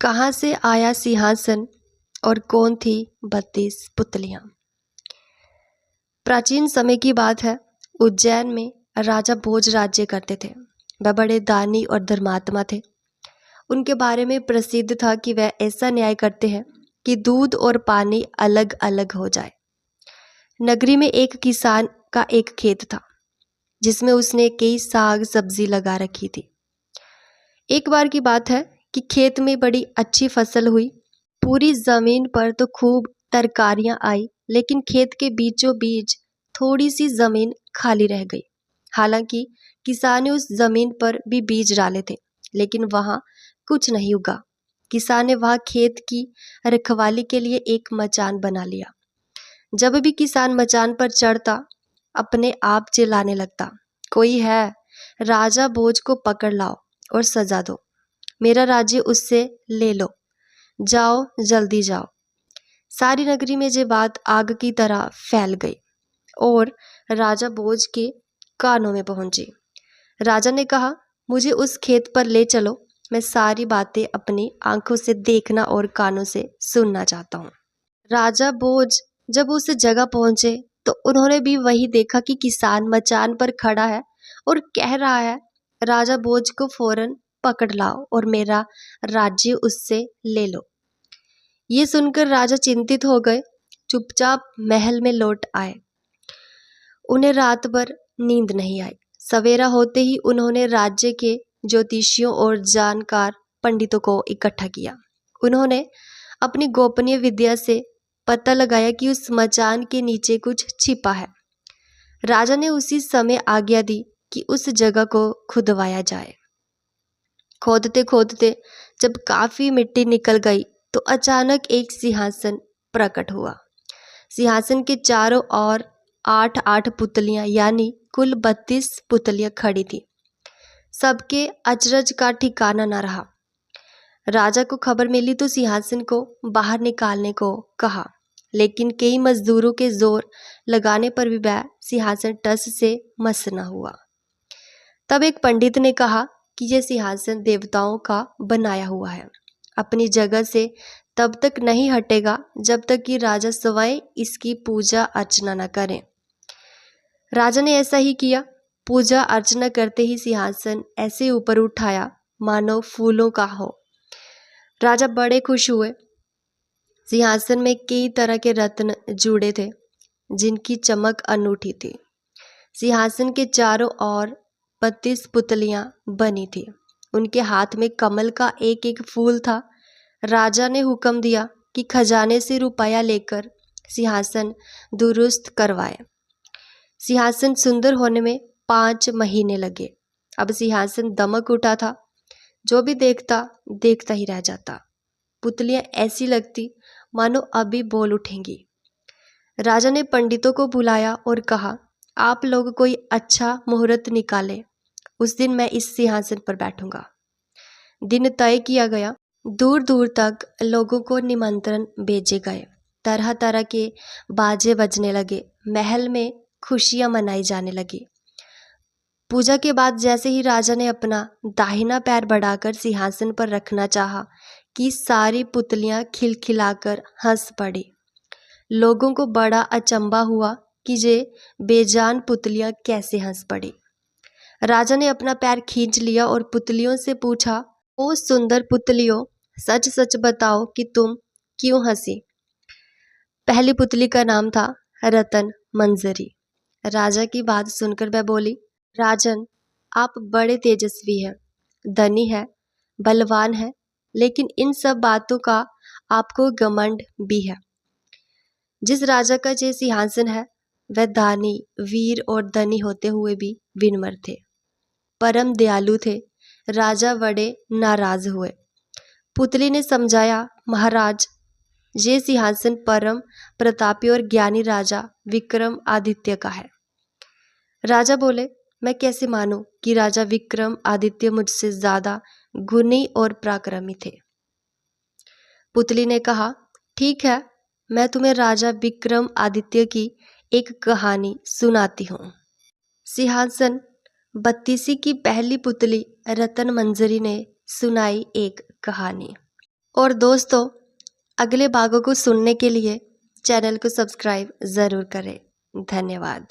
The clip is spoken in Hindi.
कहाँ से आया सिंहासन और कौन थी 32 पुतलियां। प्राचीन समय की बात है। उज्जैन में राजा भोज राज्य करते थे। वह बड़े दानी और धर्मात्मा थे। उनके बारे में प्रसिद्ध था कि वह ऐसा न्याय करते हैं कि दूध और पानी अलग अलग हो जाए। नगरी में एक किसान का एक खेत था जिसमें उसने कई साग सब्जी लगा रखी थी। एक बार की बात है कि खेत में बड़ी अच्छी फसल हुई। पूरी जमीन पर तो खूब तरकारियां आई, लेकिन खेत के बीचों बीच थोड़ी सी जमीन खाली रह गई। हालांकि किसान ने उस जमीन पर भी बीज डाले थे, लेकिन वहां कुछ नहीं उगा। किसान ने वहां खेत की रखवाली के लिए एक मचान बना लिया। जब भी किसान मचान पर चढ़ता, अपने आप चिल्लाने लगता, कोई है, राजा भोज को पकड़ लाओ और सजा दो। मेरा राज्य उससे ले लो, जाओ जल्दी जाओ। सारी नगरी में ये बात आग की तरह फैल गई और राजा भोज के कानों में पहुंची। राजा ने कहा, मुझे उस खेत पर ले चलो, मैं सारी बातें अपनी आंखों से देखना और कानों से सुनना चाहता हूँ। राजा भोज जब उस जगह पहुंचे तो उन्होंने भी वही देखा कि किसान मचान पर खड़ा है और कह रहा है, राजा भोज को फौरन पकड़ लाओ और मेरा राज्य उससे ले लो। ये सुनकर राजा चिंतित हो गए, चुपचाप महल में लौट आए। उन्हें रात भर नींद नहीं आई। सवेरा होते ही उन्होंने राज्य के ज्योतिषियों और जानकार पंडितों को इकट्ठा किया। उन्होंने अपनी गोपनीय विद्या से पता लगाया कि उस मचान के नीचे कुछ छिपा है। राजा ने उसी समय आज्ञा दी कि उस जगह को खुदवाया जाए। खोदते खोदते जब काफी मिट्टी निकल गई तो अचानक एक सिंहासन प्रकट हुआ। सिंहासन के चारों ओर 8-8 पुतलियां यानी कुल 32 पुतलियां खड़ी थी। सबके अचरज का ठिकाना न रहा। राजा को खबर मिली तो सिंहासन को बाहर निकालने को कहा, लेकिन कई मजदूरों के जोर लगाने पर भी वह सिंहासन टस से मस न हुआ। तब एक पंडित ने कहा कि यह सिंहासन देवताओं का बनाया हुआ है, अपनी जगह से तब तक नहीं हटेगा जब तक कि राजा स्वयं इसकी पूजा अर्चना न करें। राजा ने ऐसा ही किया। पूजा अर्चना करते ही सिंहासन ऐसे ऊपर उठाया मानो फूलों का हो। राजा बड़े खुश हुए। सिंहासन में कई तरह के रत्न जुड़े थे जिनकी चमक अनूठी थी। सिंहासन के चारों ओर 32 पुतलियां बनी थी। उनके हाथ में कमल का एक एक फूल था। राजा ने हुक्म दिया कि खजाने से रुपया लेकर सिंहासन दुरुस्त करवाए। सिंहासन सुंदर होने में 5 महीने लगे। अब सिंहासन दमक उठा था। जो भी देखता देखता ही रह जाता। पुतलियां ऐसी लगती मानो अभी बोल उठेंगी। राजा ने पंडितों को बुलाया और कहा, आप लोग कोई अच्छा मुहूर्त निकाले, उस दिन मैं इस सिंहासन पर बैठूंगा। दिन तय किया गया। दूर दूर तक लोगों को निमंत्रण भेजे गए। तरह तरह के बाजे बजने लगे। महल में खुशियां मनाई जाने लगी। पूजा के बाद जैसे ही राजा ने अपना दाहिना पैर बढ़ाकर सिंहासन पर रखना चाहा कि सारी पुतलियां खिलखिलाकर हंस पड़ी। लोगों को बड़ा अचंभा हुआ कि ये बेजान पुतलियां कैसे हंस पड़ी। राजा ने अपना पैर खींच लिया और पुतलियों से पूछा, ओ सुंदर पुतलियों, सच सच बताओ कि तुम क्यों हंसी। पहली पुतली का नाम था रतन मंजरी। राजा की बात सुनकर वह बोली, राजन, आप बड़े तेजस्वी हैं, धनी है, बलवान है, लेकिन इन सब बातों का आपको घमंड भी है। जिस राजा का ये सिंहासन है वह दानी, वीर और धनी होते हुए भी विनम्र थे, परम दयालु थे। राजा बड़े नाराज हुए। पुतली ने समझाया, महाराज, ये सिंहासन परम प्रतापी और ज्ञानी राजा विक्रम आदित्य का है। राजा बोले, मैं कैसे मानूं कि राजा विक्रम आदित्य मुझसे ज्यादा गुणी और पराक्रमी थे। पुतली ने कहा, ठीक है, मैं तुम्हें राजा विक्रम आदित्य की एक कहानी सुनाती हूँ। सिंहासन 32 की पहली पुतली रतन मंजरी ने सुनाई एक कहानी। और दोस्तों, अगले भागों को सुनने के लिए चैनल को सब्सक्राइब ज़रूर करें। धन्यवाद।